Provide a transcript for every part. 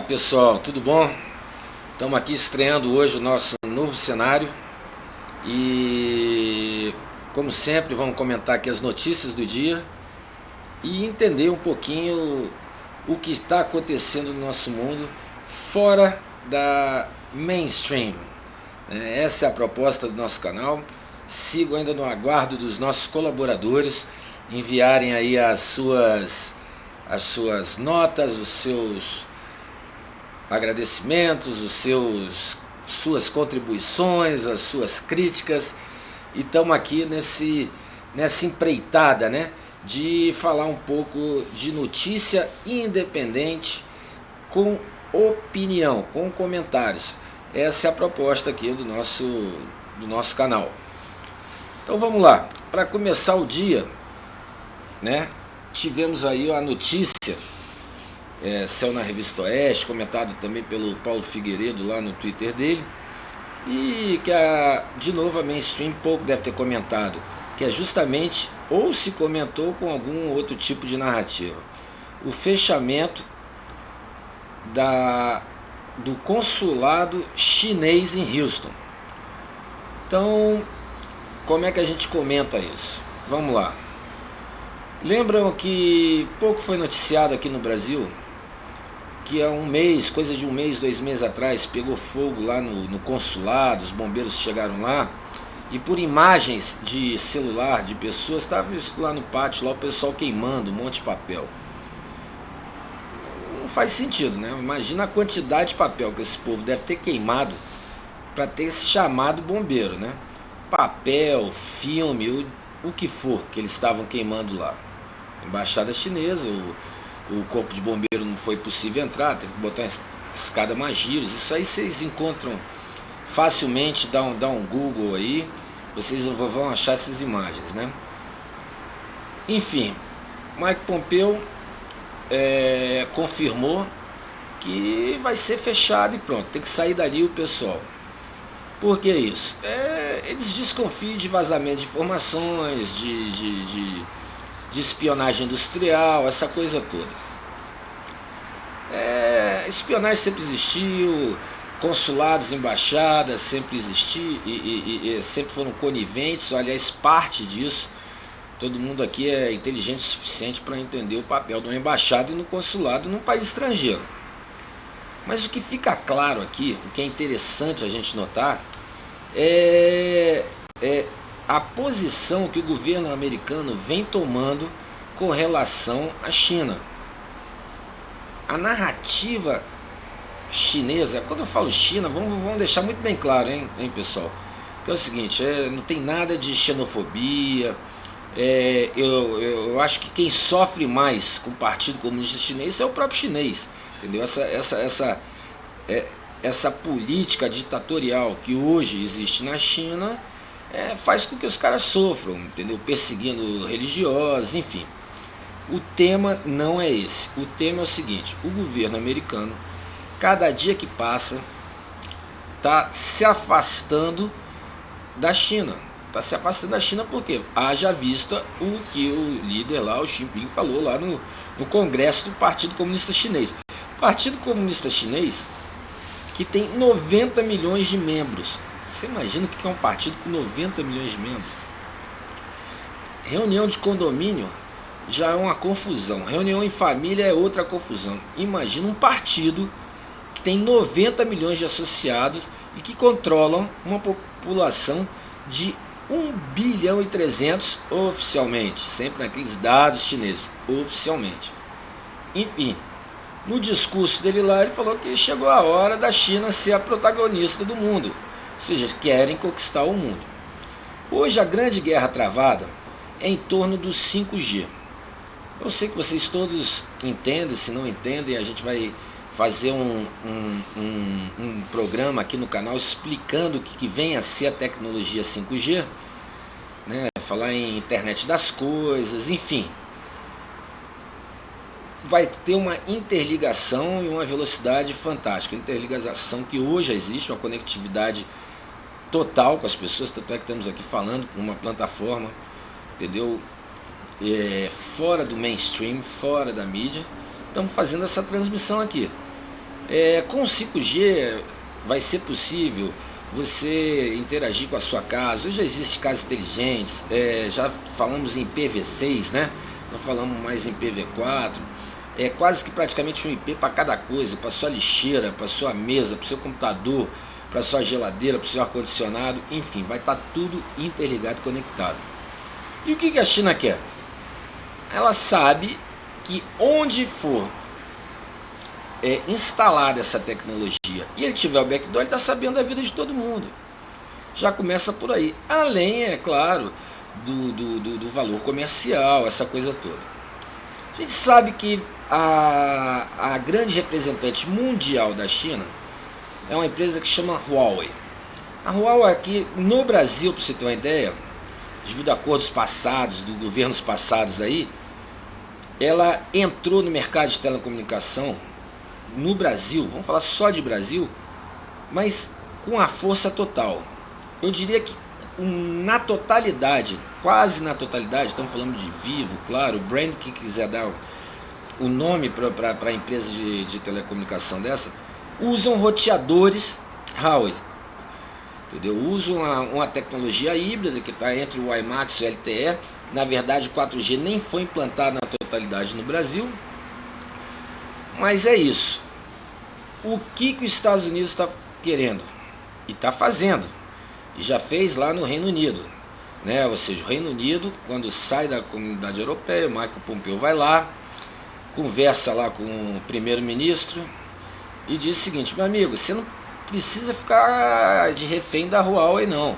Pessoal, tudo bom? Estamos aqui estreando hoje o nosso novo cenário e, como sempre, vamos comentar aqui as notícias do dia e entender um pouquinho o que está acontecendo no nosso mundo fora da mainstream. Essa é a proposta do nosso canal. Sigo ainda no aguardo dos nossos colaboradores enviarem aí as suas notas, os seus agradecimentos, suas contribuições, as suas críticas. E estamos aqui nessa empreitada, né, de falar um pouco de notícia independente com opinião, com comentários. Essa é a proposta aqui do nosso canal. Então vamos lá. Para começar o dia, né, tivemos aí a notícia, saiu na Revista Oeste, comentado também pelo Paulo Figueiredo lá no Twitter dele, e que de novo a mainstream pouco deve ter comentado, que é justamente, ou se comentou com algum outro tipo de narrativa, o fechamento do consulado chinês em Houston. Então, como é que a gente comenta isso? Vamos lá. Lembram que pouco foi noticiado aqui no Brasil, que há um mês, coisa de um mês, 2 meses atrás, pegou fogo lá no consulado, os bombeiros chegaram lá, e por imagens de celular de pessoas, estava visto lá no pátio, lá o pessoal queimando um monte de papel. Não faz sentido, né? Imagina a quantidade de papel que esse povo deve ter queimado para ter se chamado bombeiro, né? Papel, filme, o que for que eles estavam queimando lá. Embaixada chinesa, o corpo de bombeiro não foi possível entrar, teve que botar uma escada mais giros. Isso aí vocês encontram facilmente, dá um Google aí, vocês vão achar essas imagens, né? Enfim, Mike Pompeo confirmou que vai ser fechado e pronto, tem que sair dali o pessoal. Por que isso? Eles desconfiam de vazamento de informações, de espionagem industrial, essa coisa toda. Espionagem sempre existiu, consulados, embaixadas sempre existiram e sempre foram coniventes. Aliás, parte disso, todo mundo aqui é inteligente o suficiente para entender o papel de uma embaixada e no consulado num país estrangeiro. Mas o que fica claro aqui, o que é interessante a gente notar, é a posição que o governo americano vem tomando com relação à China. A narrativa chinesa, quando eu falo China, vamos deixar muito bem claro, hein pessoal? Que é o seguinte, não tem nada de xenofobia. Eu acho que quem sofre mais com o Partido Comunista Chinês é o próprio chinês, entendeu? Essa política ditatorial que hoje existe na China faz com que os caras sofram, entendeu? Perseguindo religiosos, enfim. O tema não é esse. O tema é o seguinte: o governo americano, cada dia que passa, está se afastando da China. Está se afastando da China porque haja vista o que o líder lá, o Xi Jinping, falou lá no Congresso do Partido Comunista Chinês. O Partido Comunista Chinês, que tem 90 milhões de membros. Você imagina o que é um partido com 90 milhões de membros? Reunião de condomínio já é uma confusão. Reunião em família é outra confusão. Imagina um partido que tem 90 milhões de associados e que controlam uma população de 1 bilhão e 300 oficialmente, sempre naqueles dados chineses, oficialmente. Enfim, no discurso dele lá, ele falou que chegou a hora da China ser a protagonista do mundo, ou seja, querem conquistar o mundo. Hoje a grande guerra travada é em torno do 5G. Eu sei que vocês todos entendem, se não entendem, a gente vai fazer um programa aqui no canal explicando o que vem a ser a tecnologia 5G, né? Falar em internet das coisas, enfim. Vai ter uma interligação e uma velocidade fantástica. Interligação que hoje existe, uma conectividade total com as pessoas, tanto é que estamos aqui falando com uma plataforma, entendeu? Fora do mainstream, fora da mídia, estamos fazendo essa transmissão aqui. Com o 5G vai ser possível você interagir com a sua casa. Hoje já existem casas inteligentes, já falamos em PV6, né? Não falamos mais em PV4. É quase que praticamente um IP para cada coisa, para sua lixeira, para sua mesa, para o seu computador, para sua geladeira, para o seu ar-condicionado, enfim, vai estar tudo interligado, conectado. E o que a China quer? Ela sabe que onde for instalada essa tecnologia e ele tiver o backdoor, ele está sabendo da vida de todo mundo. Já começa por aí. Além, é claro, do valor comercial, essa coisa toda. A gente sabe que a grande representante mundial da China é uma empresa que chama Huawei. A Huawei aqui no Brasil, para você ter uma ideia, devido a acordos passados, dos governos passados aí, ela entrou no mercado de telecomunicação no Brasil, vamos falar só de Brasil, mas com a força total. Eu diria que na totalidade, quase na totalidade, estamos falando de Vivo, claro, o brand que quiser dar o nome para a empresa de telecomunicação dessa, usam roteadores Huawei, entendeu? Usam uma tecnologia híbrida que está entre o WiMAX e o LTE. Na verdade, o 4G nem foi implantado na totalidade no Brasil, mas é isso. O que os Estados Unidos está querendo e está fazendo, e já fez lá no Reino Unido, né? Ou seja, o Reino Unido, quando sai da comunidade europeia, o Michael Pompeo vai lá, conversa lá com o primeiro-ministro e diz o seguinte: meu amigo, você não precisa ficar de refém da Huawei, não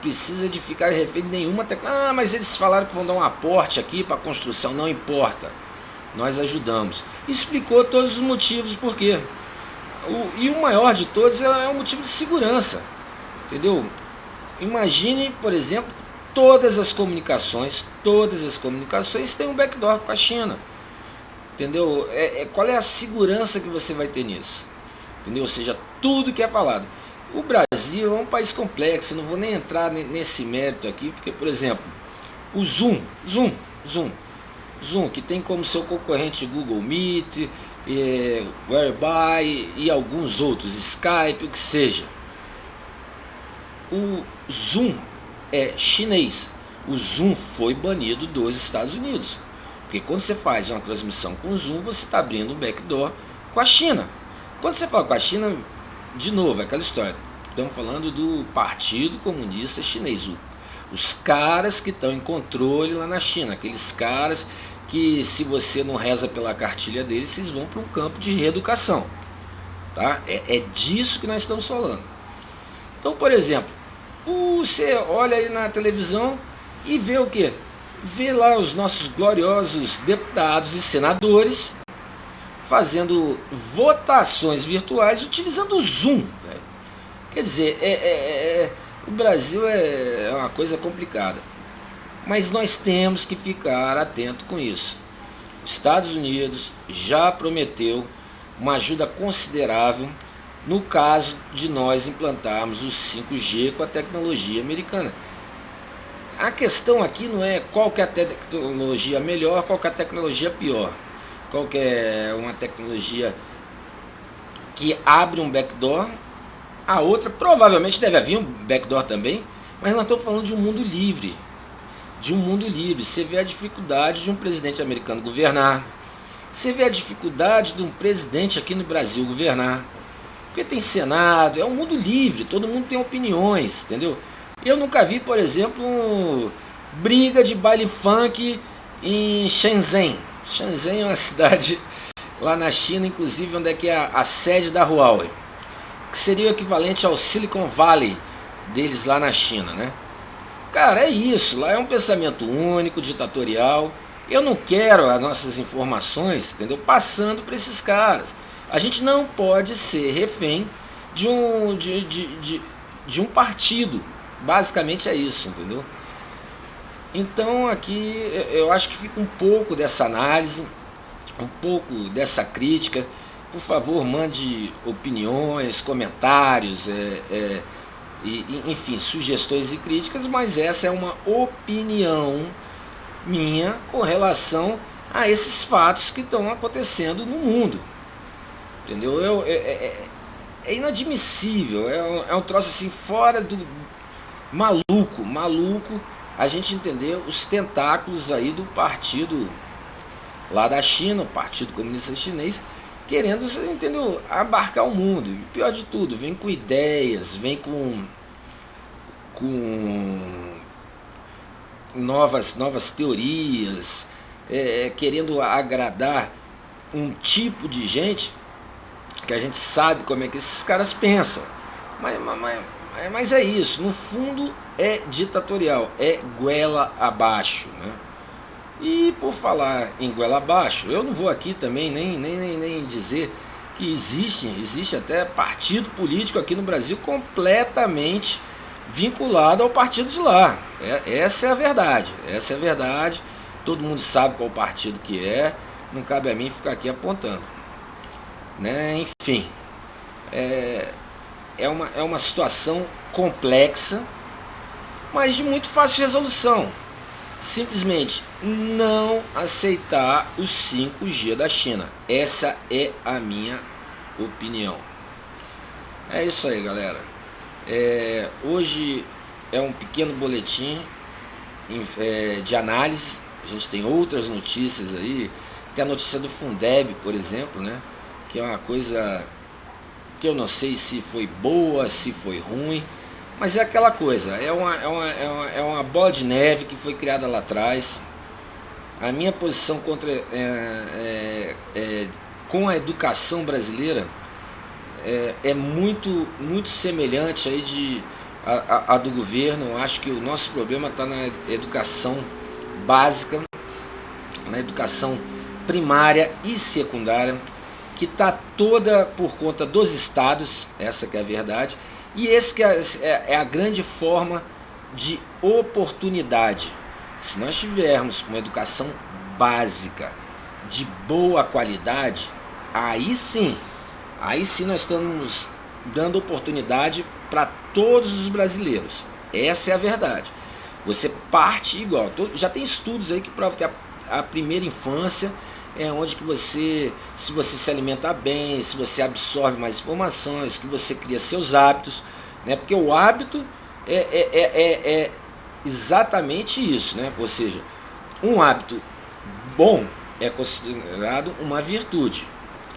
precisa de ficar refém de nenhuma tecnologia. Mas eles falaram que vão dar um aporte aqui para a construção. Não importa, nós ajudamos. Explicou todos os motivos por quê. E o maior de todos é o motivo de segurança, entendeu? Imagine, por exemplo, todas as comunicações têm um backdoor com a China, entendeu? Qual é a segurança que você vai ter nisso, entendeu? Ou seja, tudo que é falado. O Brasil é um país complexo, não vou nem entrar nesse mérito aqui, porque, por exemplo, o Zoom, que tem como seu concorrente Google Meet, Whereby e alguns outros, Skype, o que seja. O Zoom é chinês. O Zoom foi banido dos Estados Unidos, porque quando você faz uma transmissão com o Zoom, você está abrindo um backdoor com a China. Quando você fala com a China, de novo, é aquela história. Estamos falando do Partido Comunista Chinês. Os caras que estão em controle lá na China. Aqueles caras que, se você não reza pela cartilha deles, vocês vão para um campo de reeducação. Tá? É disso que nós estamos falando. Então, por exemplo, você olha aí na televisão e vê o quê? Vê lá os nossos gloriosos deputados e senadores fazendo votações virtuais utilizando o Zoom. Quer dizer, o Brasil é uma coisa complicada, mas nós temos que ficar atento com isso. Os Estados Unidos já prometeu uma ajuda considerável no caso de nós implantarmos o 5G com a tecnologia americana. A questão aqui não é qual que é a tecnologia melhor, qual que é a tecnologia pior, qual que é uma tecnologia que abre um backdoor, a outra provavelmente deve haver um backdoor também, mas nós estamos falando de um mundo livre. Você vê a dificuldade de um presidente americano governar, você vê a dificuldade de um presidente aqui no Brasil governar, porque tem Senado, é um mundo livre, todo mundo tem opiniões, entendeu? Eu nunca vi, por exemplo, briga de baile funk em Shenzhen. Shenzhen é uma cidade lá na China, inclusive, onde é que é a sede da Huawei, que seria o equivalente ao Silicon Valley deles lá na China, né? Cara, é isso, lá é um pensamento único, ditatorial. Eu não quero as nossas informações, entendeu, passando para esses caras. A gente não pode ser refém de um partido. Basicamente é isso, entendeu? Então aqui eu acho que fica um pouco dessa análise, um pouco dessa crítica. Por favor, mande opiniões, comentários, enfim, sugestões e críticas, mas essa é uma opinião minha com relação a esses fatos que estão acontecendo no mundo. entendeu? É inadmissível, é um troço assim fora do maluco a gente entender os tentáculos aí do partido lá da China, o Partido Comunista Chinês, querendo, entendeu, abarcar o mundo. E pior de tudo, vem com ideias, vem com novas teorias, querendo agradar um tipo de gente que a gente sabe como é que esses caras pensam. Mas é isso, no fundo é ditatorial, é goela abaixo, né? E por falar em goela abaixo, eu não vou aqui também nem dizer que existe até partido político aqui no Brasil completamente vinculado ao partido de lá. Essa é a verdade, todo mundo sabe qual partido que é, não cabe a mim ficar aqui apontando, né? Enfim, é uma situação complexa, mas de muito fácil resolução. Simplesmente não aceitar os 5G da China. Essa é a minha opinião. É isso aí, galera. Hoje é um pequeno boletim de análise. A gente tem outras notícias aí. Tem a notícia do Fundeb, por exemplo, né? Que é uma coisa que eu não sei se foi boa, se foi ruim. Mas é aquela coisa, é uma bola de neve que foi criada lá atrás. A minha posição com a educação brasileira é muito semelhante aí a do governo. Eu acho que o nosso problema está na educação básica, na educação primária e secundária, que está toda por conta dos estados, essa que é a verdade. E esse que é a grande forma de oportunidade. Se nós tivermos uma educação básica de boa qualidade, aí sim nós estamos dando oportunidade para todos os brasileiros. Essa é a verdade. Você parte igual. Já tem estudos aí que provam que a primeira infância é onde que se você se alimenta bem, se você absorve mais informações, que você cria seus hábitos, né? Porque o hábito é exatamente isso, né? Ou seja, um hábito bom é considerado uma virtude,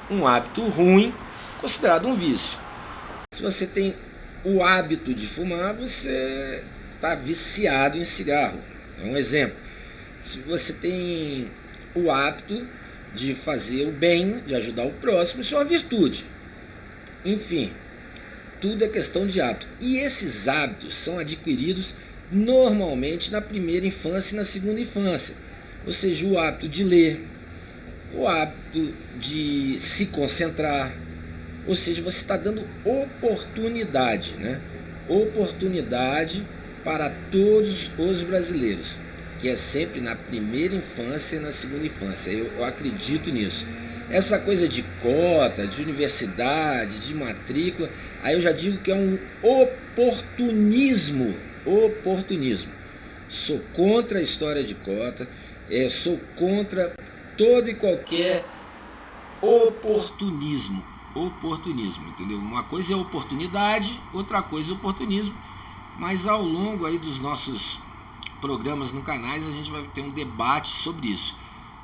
um hábito ruim considerado um vício. Se você tem o hábito de fumar, você está viciado em cigarro. É um exemplo. Se você tem o hábito de fazer o bem, de ajudar o próximo, isso é uma virtude. Enfim, tudo é questão de hábito. E esses hábitos são adquiridos normalmente na primeira infância e na segunda infância. Ou seja, o hábito de ler, o hábito de se concentrar. Ou seja, você está dando oportunidade, né? Oportunidade para todos os brasileiros, que é sempre na primeira infância e na segunda infância. Eu acredito nisso. Essa coisa de cota, de universidade, de matrícula, aí eu já digo que é um oportunismo. Sou contra a história de cota, sou contra todo e qualquer oportunismo, entendeu? Uma coisa é oportunidade, outra coisa é oportunismo, mas ao longo aí dos nossos programas no canais a gente vai ter um debate sobre isso.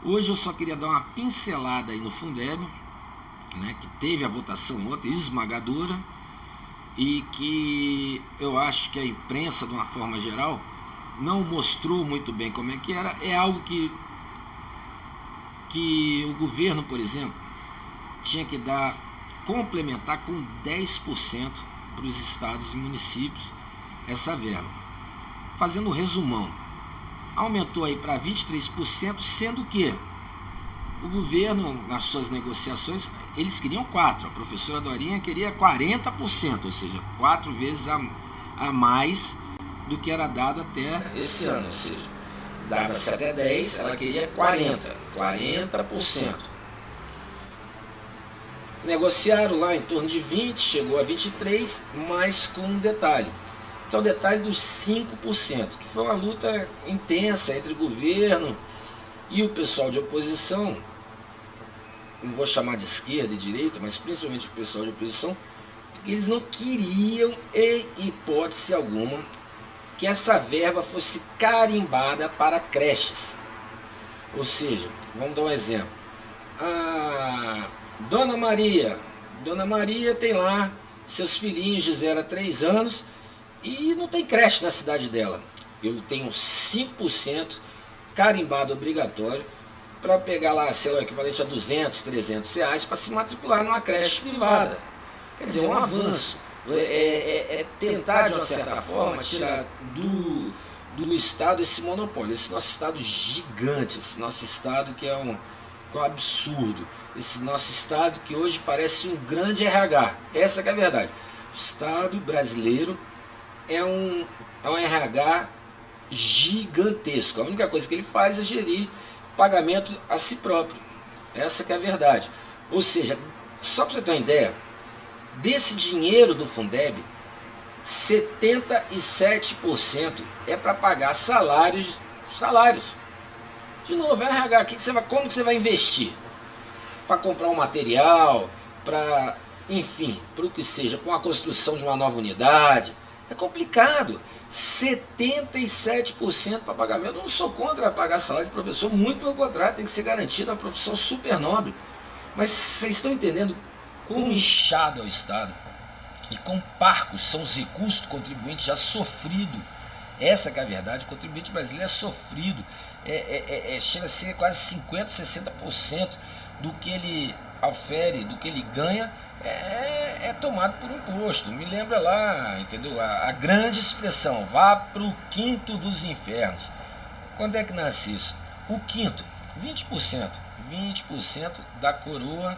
Hoje eu só queria dar uma pincelada aí no Fundeb, né, que teve a votação ontem esmagadora e que eu acho que a imprensa, de uma forma geral, não mostrou muito bem como é que era. É algo que o governo, por exemplo, tinha que complementar com 10% para os estados e municípios essa verba. Fazendo um resumão, aumentou aí para 23%, sendo que o governo, nas suas negociações, eles queriam 4%, a professora Dorinha queria 40%, ou seja, 4 vezes a mais do que era dado até esse ano, ou seja, dava-se até 10%, ela queria 40%. Negociaram lá em torno de 20%, chegou a 23%, mas com um detalhe, que é o detalhe dos 5%, que foi uma luta intensa entre o governo e o pessoal de oposição, não vou chamar de esquerda e direita, mas principalmente o pessoal de oposição, porque eles não queriam, em hipótese alguma, que essa verba fosse carimbada para creches. Ou seja, vamos dar um exemplo. A Dona Maria tem lá seus filhinhos de 0 a 3 anos e não tem creche na cidade dela. Eu tenho 5% carimbado obrigatório para pegar lá, sei lá, o equivalente a 200, 300 reais para se matricular numa creche privada. Quer dizer, um avanço. É tentar, de uma certa forma, tirar do Estado esse monopólio, esse nosso Estado gigante, esse nosso Estado que é um absurdo, esse nosso Estado que hoje parece um grande RH, essa que é a verdade. O Estado brasileiro é um RH gigantesco, a única coisa que ele faz é gerir pagamento a si próprio, essa que é a verdade. Ou seja, só para você ter uma ideia, desse dinheiro do Fundeb, 77% é para pagar salários. De novo, RH, como que você vai investir? Para comprar um material, para, enfim, para o que seja, para a construção de uma nova unidade. É complicado. 77% para pagamento. Eu não sou contra pagar salário de professor, muito pelo contrário, tem que ser garantido, é uma profissão super nobre. Mas vocês estão entendendo quão inchado é o Estado e quão parcos são os recursos do contribuinte já sofrido. Essa que é a verdade, o contribuinte brasileiro é sofrido, chega a ser quase 50%, 60% do que ele ofere, do que ele ganha, é tomado por imposto. Me lembra lá, entendeu? A grande expressão, vá para o quinto dos infernos. Quando é que nasce isso? O quinto, 20% da coroa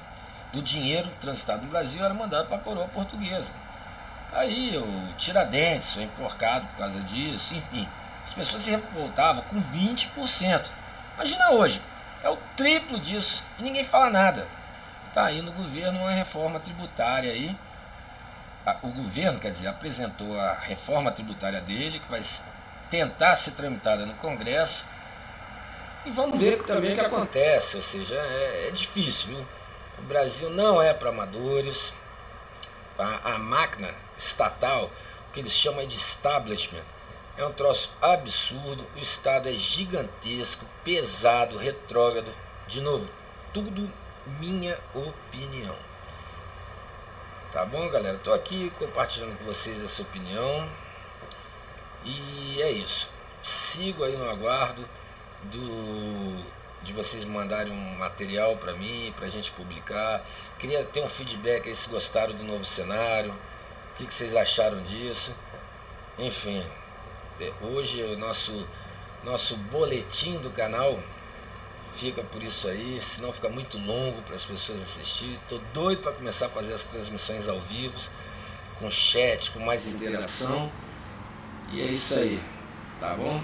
do dinheiro transitado no Brasil era mandado para a coroa portuguesa. Aí o Tiradentes foi enforcado por causa disso, enfim. As pessoas se revoltavam com 20%. Imagina hoje, é o triplo disso e ninguém fala nada. Está aí no governo uma reforma tributária aí. O governo, quer dizer, apresentou a reforma tributária dele, que vai tentar ser tramitada no Congresso. E vamos ver também o que acontece, ou seja, é difícil, viu? O Brasil não é para amadores. A máquina estatal, o que eles chamam de establishment, é um troço absurdo. O Estado é gigantesco, pesado, retrógrado. De novo, tudo minha opinião. Tá bom, galera? Tô aqui compartilhando com vocês essa opinião. E é isso. Sigo aí no aguardo de vocês mandarem um material para mim, para a gente publicar. Queria ter um feedback aí se gostaram do novo cenário, o que vocês acharam disso. Enfim, hoje o nosso boletim do canal fica por isso aí, senão fica muito longo para as pessoas assistirem. Tô doido para começar a fazer as transmissões ao vivo, com chat, com mais interação. E é isso aí, tá bom?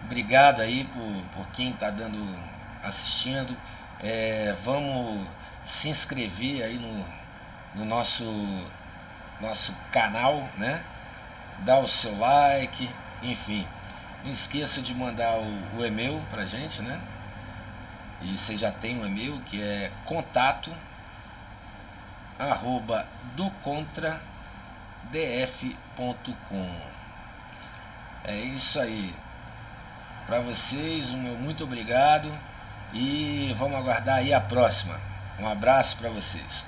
Obrigado aí por quem está assistindo. Vamos se inscrever aí no nosso canal, né? Dar o seu like, enfim. Não esqueça de mandar o e-mail pra gente, né? E você já tem um e-mail que é contato@docontradf.com. É isso aí. Para vocês, o meu muito obrigado e vamos aguardar aí a próxima. Um abraço para vocês.